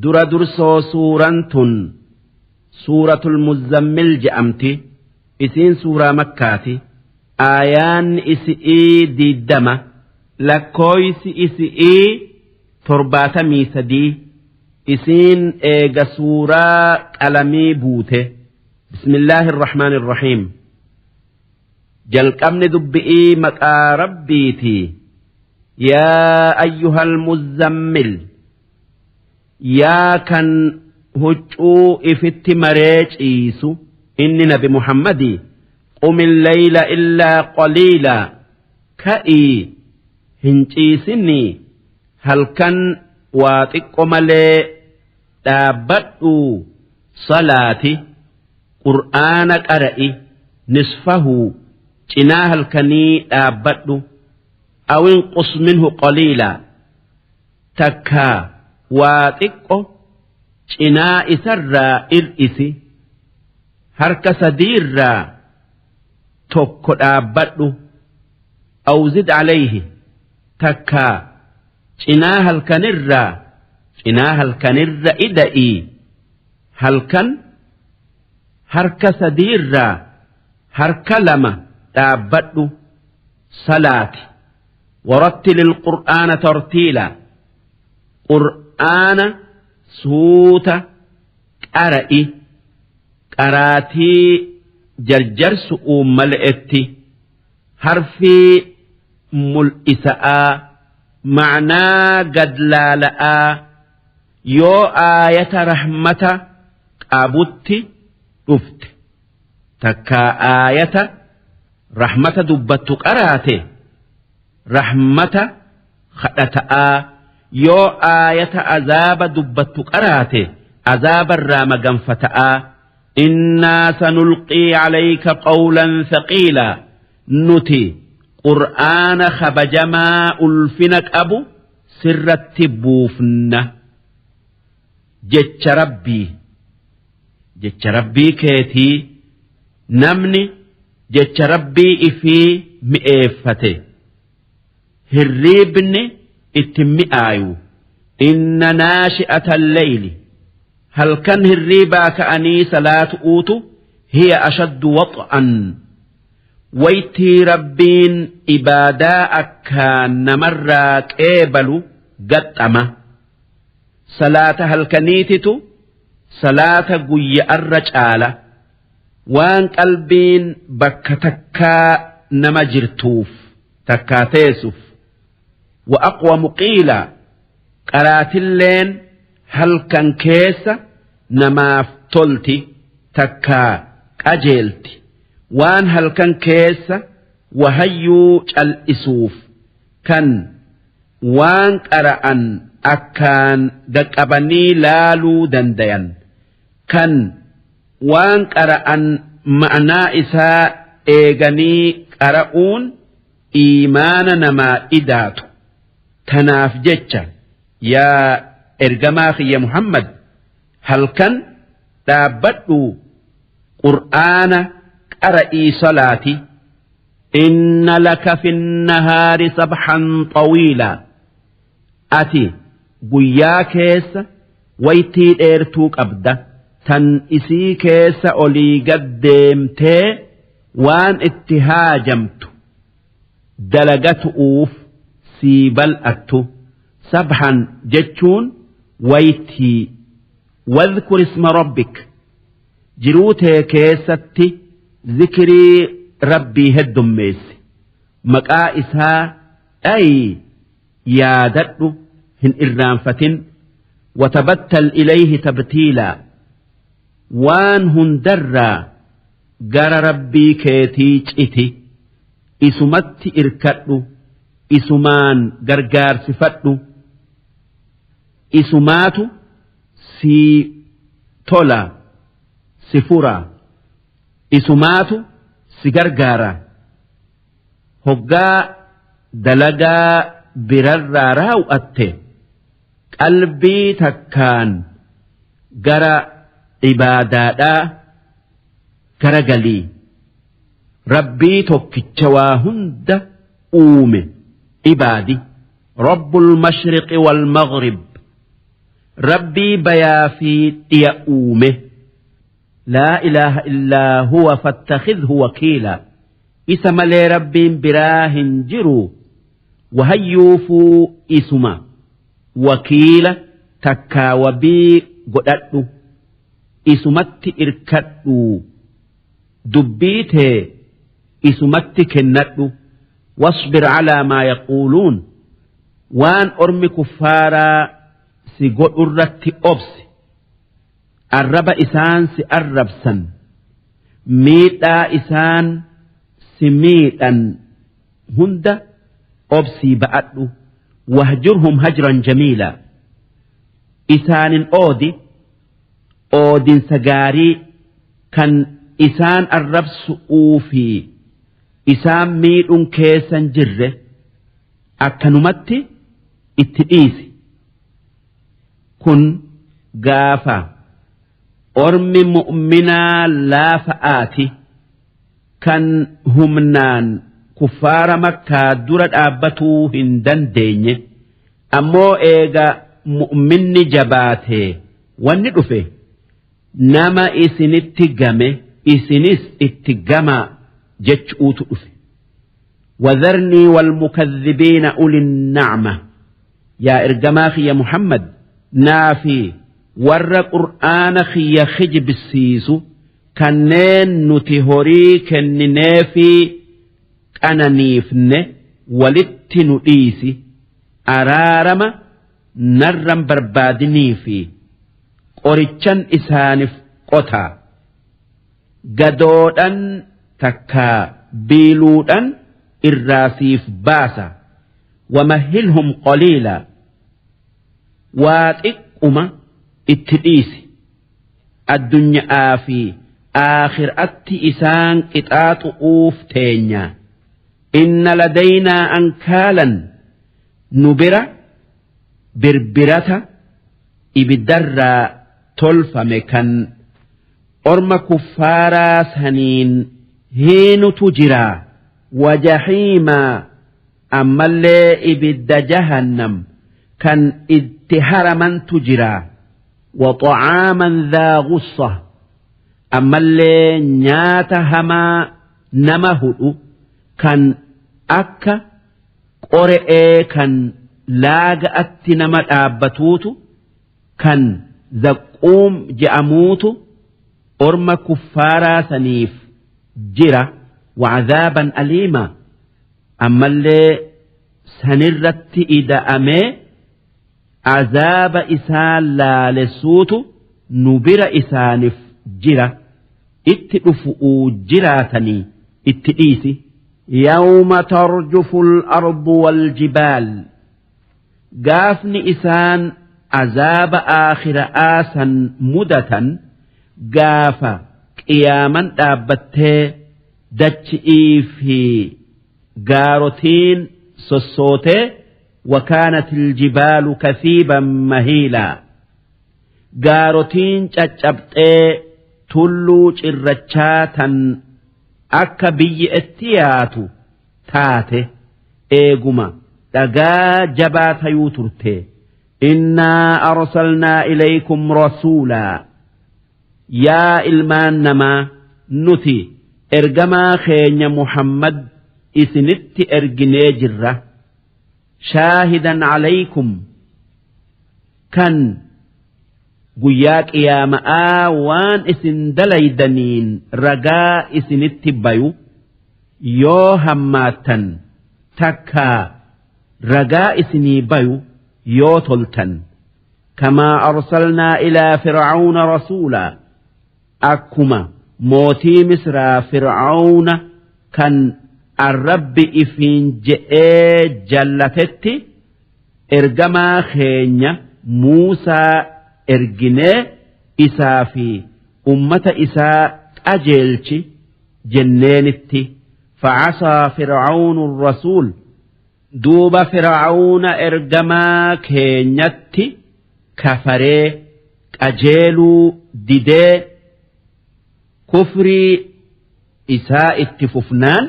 dura dursoo suuraan tun suuratul muzammil je'amti isiin suuraa makkaati aayaan isi'ii 20 lakkooysi isi'ii 73 isiin eega suuraa qalamii buute bismillaahir rahmaanir rahiim jalqabni dubbi'ii maqaa rabbiiti yaa ayyuhal muzammil yaa kan huccuu ifitti maree ciisu inni nabi muhammadii qumil layla illaa qaliila ka'ii hin ciisinii halkan waa xiqqo malee dhaabbadhu salaati qur'aana qara'i nisfahu cinaa halkanii dhaabbadhu awin qus minhu qaliila takkaa waa xiqqo cinaa isarraa ir'isi harka sadiirraa tokko dhaabbadhu awzid alayhi takkaa cinaa halkanirra ida'ii halkan harka sadiirraa harka lama dhaabbadhu salaati warattilil qur'aana tartiila qur'aana suuta qara'i qaraatii jarjarsu uummal'etti harfii mul'isa'aa ma'naa gadlaala'aa yoo aayata rahmata qabutti dhufte takkaa aayata rahmata dubbattu qaraate rahmata kadhata'aa yoo aayata azaaba dubbattu qaraate azaabarraa maganfata'aa innaa sanulqii calayka qawlan thaqiila nuti qur'aana kabajamaa ulfina qabu sirratti buufna jecha rabbii keetii namni jecha rabbii ifii mi'eeffate hirriibni ittin mi'aayu inna naashi'ata alleyli halkan hirriibaa ka'anii salaatu uutu hiya ashaddu wax'an waytii rabbiin ibaadaa akkaan namarraa qeebalu gaxxama salaata halkaniititu salaata guyya'arra caala waan qalbiin bakka takkaa nama jirtuuf takkaa teessuuf وأقوم قيلا قراتلين هل كان كيسا نماف تلتي تكا أجلتي وان هل كان كيسا وهيو الإسوف كان وان قرأن أكان دكابني لالو دندين كان وان قرأن معنى إساء إيغني قرأون إيمان نما إداتو tanaaf jecha yaa ergamaa kiyya muhammad halkan dhaabbadhu qur'aana qara'ii salaati inna laka fi nnahaari sabhan xawiila ati guyyaa keessa waytii dheertuu qabda tan isii keessa olii gad deemtee waan itti haajamtu dalagatu'uuf bal'attu sabhan jechuun waytii wadhkur isma rabbik jiruu tee keessatti zikrii rabbii heddummeessi maqaa isaa dhayi yaadadhu hin irraanfatin watabattal ilayhi tabtiilaa waan hundarraa gara rabbii keetii citi isumatti irkadhu isumaan gargaarsifadhu isumaatu si tola si fura isumaatu si gargaara hoggaa dalagaa birarraa raawwatte qalbii takkaan gara ibaadaadhaa gara galii rabbii tokkicha waa hunda uume عبادي رب المشرق والمغرب ربي بيا في يأومه لا إله إلا هو فاتخذه وكيلا إسم لي ربي براهن جرو وهيوفوا إسما وكيلا تكا وبي قدأت إسمت إركت دبيته إسمت كنت واصبر على ما يقولون وان أرمي كفارا سيقول أرتي أبسي الرب إسان سأرب سن ميتا إسان سميتا هند أبسي بأدو واهجرهم هجرا جميلا إسان أودين سجاري كان إسان الرب سؤوفي إسان ميت كيسا جره أكنمتي اتئيسي كن غافا أرمي مؤمنا لا فآتي كان همنان كفار مكة درد آبتو هندن ديني أمو إيغا مؤمن جباته وندفه نما إسن اتقامه إسنس اتقاما جتشؤوت أفه وذرني والمكذبين أولي النعمة يا إرجماخي يا محمد نافي ور قرآن خي خجب السيسو كنين نتهوري كننافي أنا نيفن ولت نؤيسي أرارما نرم بربادني في قريتشان إسانف قطع قدودا تكا بيلودا الراسيف باسا ومهلهم قليلا واتئما اتئيسي الدنيا في آخر إسان إطاط أوف تينيا إن لدينا أنكالا نبرة بربرة إبدر تلف مكان أرم كفارا سنين هين تجرا وجحيما أما اللي إبد جهنم كان اتهر من تجرا وطعاما ذا غصة أما اللي نياتهما نمهد كان أكا قرئ كان لاغأت نمت آبتوت كان زقوم جأموت أرم كفارا سنيف جرا وعذابا أليما أما اللي سنرت إذا أمي عذاب إسان لا لسوت نبر إسانف جرا اتئفؤوا جراتني اتئيسي يوم ترجف الأرض والجبال قافني إسان عذاب آخر آسا مدة قاف قياما دابته دجئي في قاروتين سسوته وكانت الجبال كثيبا مهيلا قاروتين تجبته تلو الرجاتا أكا بيئتياتو تاته إيقما دقا جبات يوترته إنا أرسلنا إليكم رسولا يا إلمان نما نتي إرجما خين محمد إسنت إرجني جرة شاهدا عليكم كان قياك يا ماء وان إسن دليدنين رجاء إسنت بيو يو هماتا تكا رجاء إسني بيو يو تلتن كما أرسلنا إلى فرعون رسولا أكما موتي مصر فرعون كان الرب إفين جئ جلتت إرجما خينيا موسى إرجني إسافي أمة إساء أجلش جنينتي فعصى فرعون الرسول دوب فرعون إرجما خينيتي كفري أجيلو ديدي كفري إساء اتففنان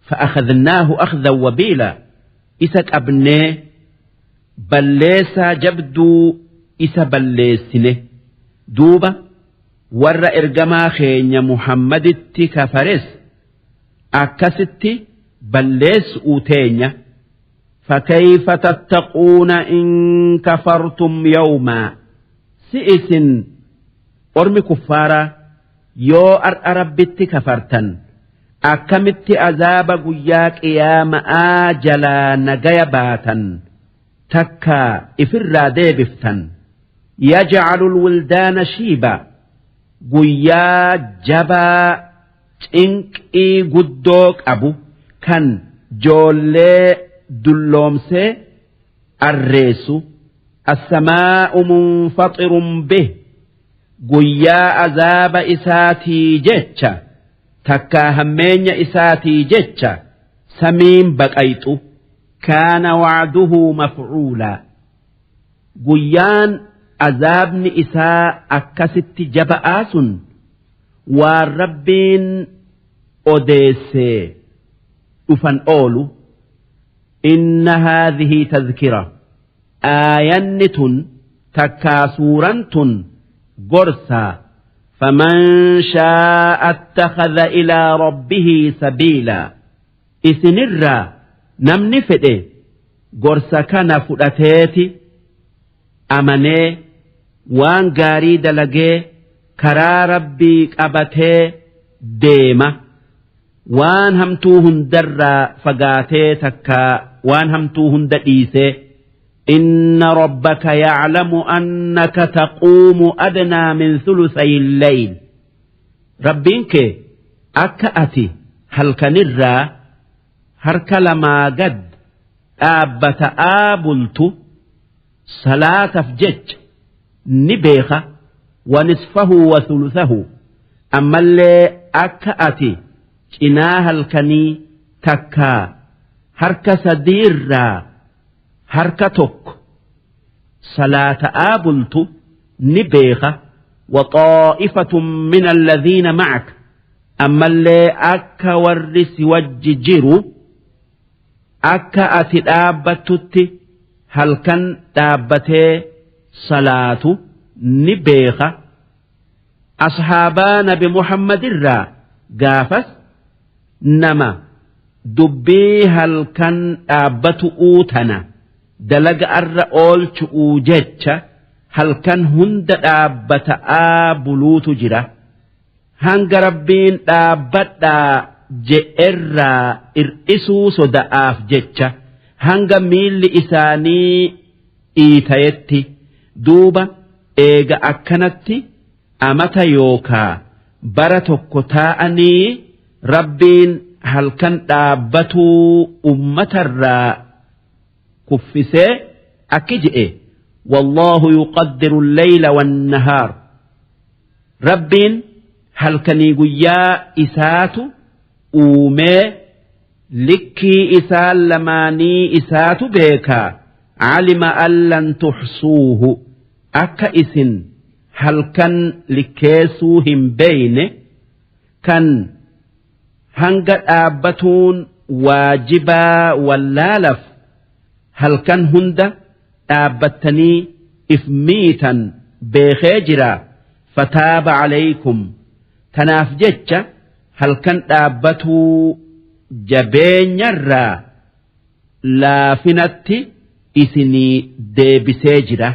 فأخذناه أخذا وبيلا إسك أبني بل ليس جبدو isa balleessine duuba warra ergamaa keenya Muhammaditti kafares akkasitti balleessu teenya فكيف تتقون إن كفرتم يوما سئس أرمي كفارا يو أربت كفرتا أكمت أذاب قياك يا مآجلا نجيا باتا تكا إفرا ديبفتا يجعل الولدان شيبا قيا جبا إنك قدوك أبو كان جولي دلومسي الريس السماء منفطر به قيا عذاب إساتي جتشا تكا همين إساتي جتشا سمين بقيت كان وعده مفعولا قيان عذابن إساء أكست جبآس والربين أديسي أفن أولو إن هذه تذكرة آينة تكاسورة قرصا فمن شاء اتخذ إلى ربه سبيلا إسنرا نمني فده قرصا كان فؤتيتي أمني وان قاري دلقي كرا ربي قبتي ديمة waan hamtuu hundarraa fagaatee takka waan hamtuu hunda dhiise inna rabbaka ya'lamu annaka taquumu adnaa min thuluthay al-layl rabbiin kee akka ati halkanirraa harka lamaa gad dhaabbata'aa bultu salaataf jecha ni beeka wa nisfahu wa thuluthahu ammallee akka ati cinaa halkanii takkaa harka sadiirraa harka tokko salaata'aa bultu ni beeka waxaa'ifatun min alladhiina macaka ammallee akka warri si wajji jiru akka ati dhaabbattutti halkan dhaabbatee salaatu ni beeka ashaabaa nabi muhammadirraa gaafas nama dubbii halkan dhaabbatu'uu tana dalaga arra oolchu'uu jecha halkan hunda dhaabbata'aa buluutu jira hanga rabbiin dhaabbadhaa je'erraa ir'isuu soda'aaf jecha hanga miilli isaanii dhiitayetti duuba eega akkanatti amata yookaa bara tokko taa'anii rabbiin halkan dhaabbatuu ummatarraa kuffisee akki je'e wallahu yuqaddiru al-layla wan-nahaar rabbiin halkanii guyyaa isaatu uumee likkii isaan lamaanii isaatu beekaa calima an lan tuxsuuhu akka isin halkan likkeessuu hin beeyne kan hanga dhaabbatuun waajibaa wallaalaf halkan hunda dhaabbattanii if miitan beekee jira fataaba calaykum tanaaf jecha halkan dhaabbatuu jabeenyarraa laafinatti isinii deebisee jira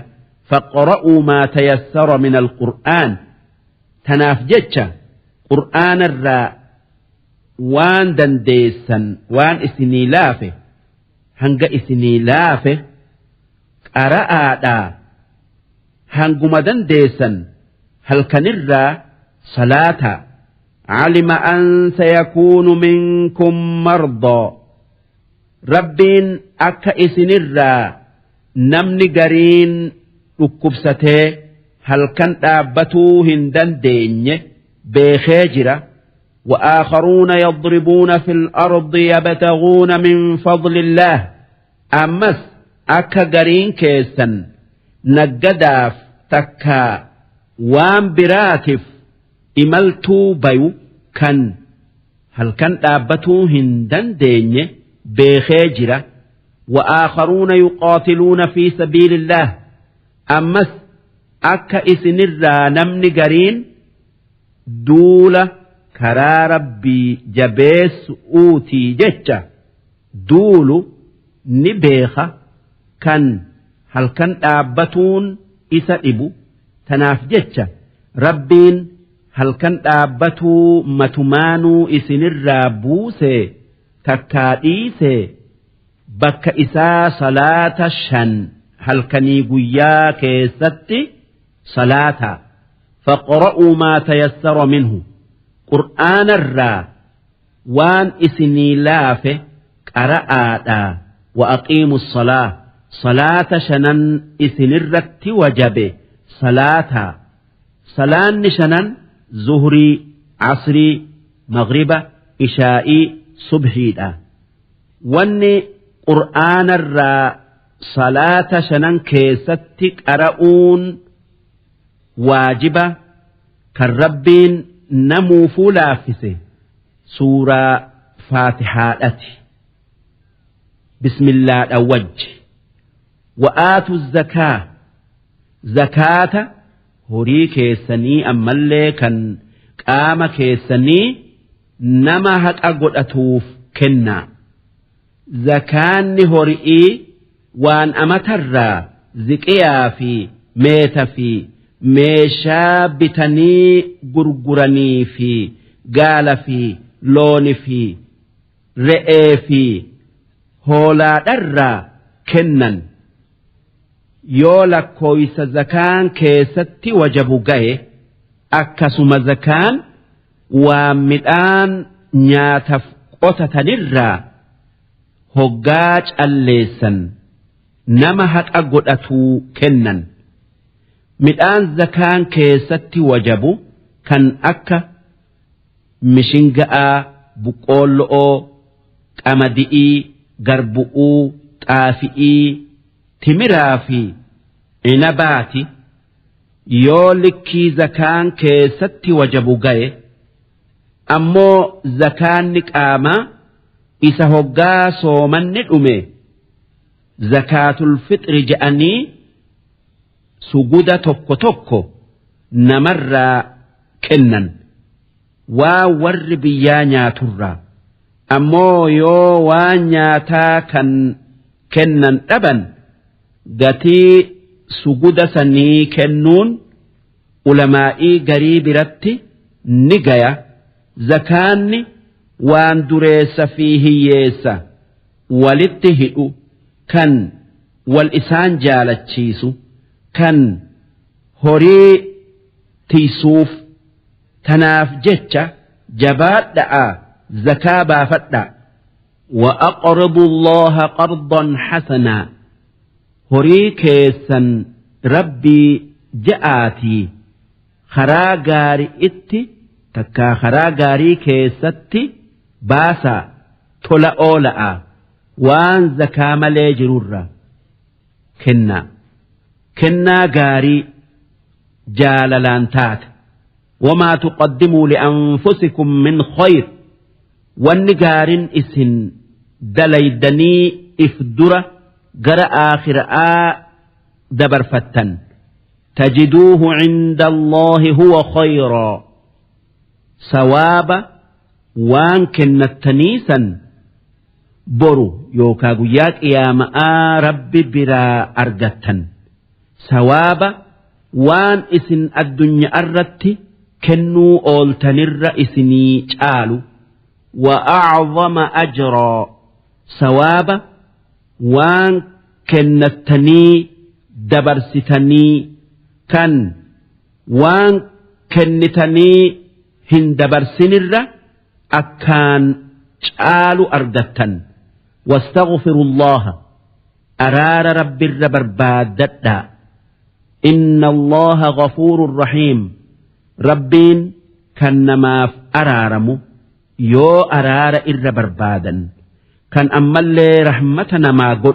faqra'uu maa tayassara min alqur'aan tanaaf jecha qur'aanarraa waan dandeessan waan isinii laafe hanga isinii laafe qara'aadhaa hanguma dandeessan halkanirraa salaata علم أن سيكون منكم مرضى ربين أكا إسنرا نمني قرين ركبسته هل كان أبتو هندن دين بخاجرة وآخرون يضربون في الأرض يبتغون من فضل الله أمس أكا قرين كيسا نقداف تكا وان براتف imaltuu bayu kan halkan dhaabbatuu hin dandeenye beekee jira وآخرون يقاتلون في سبيل الله أمس akka isinirraa namni gariin duula karaa rabbii jabeessuutii jecha duulu ni beeka kan halkan dhaabbatuun isa dhibu tanaaf jecha rabbiin halkan dhaabbatuu matumaanuu isinirraa buusee takkaa dhiisee bakka isaa salaata 5 halkanii guyyaa keessatti salaata faqra'uu maa tayassara minhu qur'aana irraa waan isinii laafe qara'aadhaa wa aqiimu salaa salaata 5 isinirratti wajabe salaata salaanni 5 zuhrii asrii maghriba ishaa'ii subhiidha wanni qur'aana irraa salaata 5 keessatti qara'uun waajiba kan rabbiin namuufuu laaffise suuraa faatihaadhati bismillaadha wajji wa'aatu zakaa zakaata horii keessanii ammallee kan qaama keessanii nama haqa godhatuuf kennaa zakaanni horii waan amatarraa ziqiyaa fi meeta fi meeshaa bitanii gurguranii fi gaala fi looni fi re'ee fi hoolaadharraa kennan yoo lakkooysa zakaan keessatti wajabu ga'e akkasuma zakaan waan midhaan nyaataf qotatanirraa hoggaa calleessan nama haqa godhatuu kennan midhaan zakaan keessatti wajabu kan akka mishinga'aa buqqoollo'oo qamadi'ii garbu'uu xaafi'ii timiraa fi inabaati yoo likkii zakaan keessatti wajabu ga'e ammoo zakaanni qaamaa isa hoggaa soomanni dhume zakaatul fixri je'anii suguda tokko tokko namarraa kennan waan warri biyyaa nyaaturraa ammoo yoo waan nyaataa kan kennan dhaban gatii suguda sanii kennuun ulamaa'ii garii biratti ni gaya zakaanni waan dureessa fi hiyyeessa walitti hidhu kan wal isaan jaalachiisu kan horii tiisuuf tanaaf jecha jabaadha'a zakaa baafadha wa aqridu allaha qardan hasanaa horii keessan rabbii ja'aatii karaa gaarii itti takkaa karaa gaarii keessatti baasaa tola oola'a waan zakaa malee jirurra kennaa gaarii jaalalaan taate wamaa tuqaddimuu li'anfusikum min khayr wanni gaarin isin dalaydanii if dura gara aakhira'aa dabarfattan tajiduuhu cinda allaahi huwa khayraa sawaaba waan kennattaniisan boru yookaa guyyaa qiyaama'aa rabbi biraa argattan sawaaba waan isin addunyaa irratti kennuu ooltanirra isinii caalu wa a'zama ajraa sawaaba waan kennattanii dabarsitanii kan waan kennitanii hin dabarsinirra akkaan caalu argattan واستغفروا الله أرار رب الربربادة إن الله غفور رحيم ربين كنما أرارمو يو أرار الربربادا كان أما اللي رحمتنا ما قد